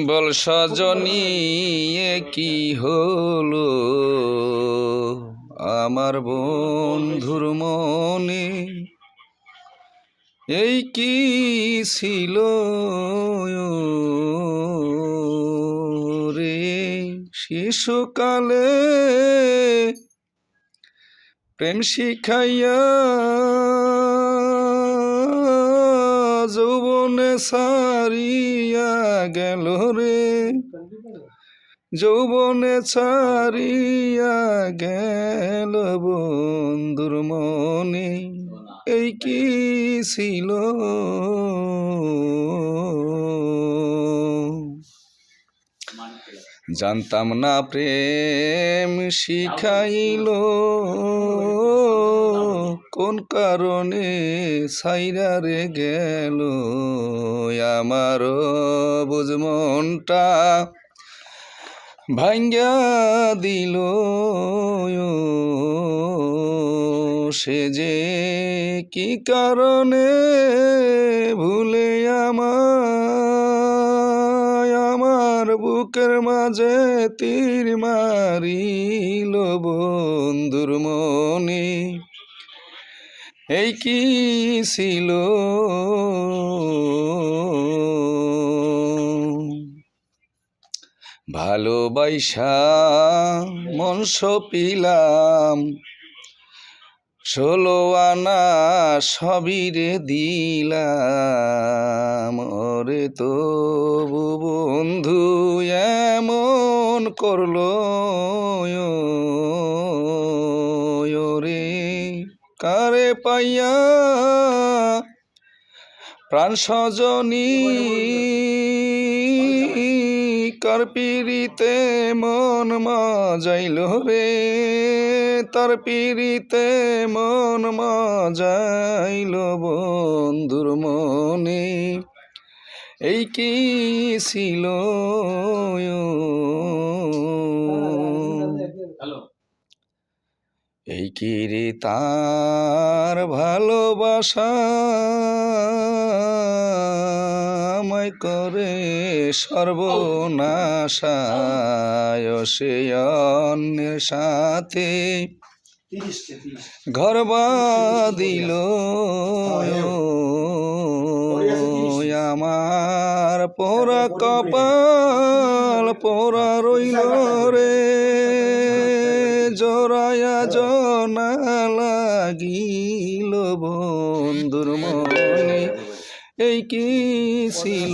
বল সজনী এ কি হলো আমার বন্ধুর মনে, এই কি ছিল রে শিশুকালে প্রেম শিখাইয়া যৌবনে সারিয়া গেল রে, যৌবনে ছাড়িয়া গেল বন্ধুর মনে, এই কি ছিল। জানতাম না প্রেম শিখাইল কোন কারণে ছাইরা রে গেল আমার বুঝ মনটা ভাঙ্গা দিল সে যে কি কারণে ভুলে আমার বুকের মাঝে তীর মারিল বন্ধুর মনে, এই কি ছিল। ভালোবাসা মন সপিলাম 16 আনা সবিরে দিলাম, ওরে তবু বন্ধু এমন করলো রে, কারে পাইয়া প্রাণ সজনী কার পিরিতে মন মজাইল রে, তার পিরিতে মন মজাইল বন্ধুর মনে, এই কি ছিল। এই কি রে তার ভালোবাসা আমায় করে সর্বনাশায়, সে অন্যের সাথে ঘর বাঁধিল আমার পোড়া কপাল পোড়া রইল রে, জোড়ায়া জনা লাগিল বন্ধুর মনে, এই কি ছিল।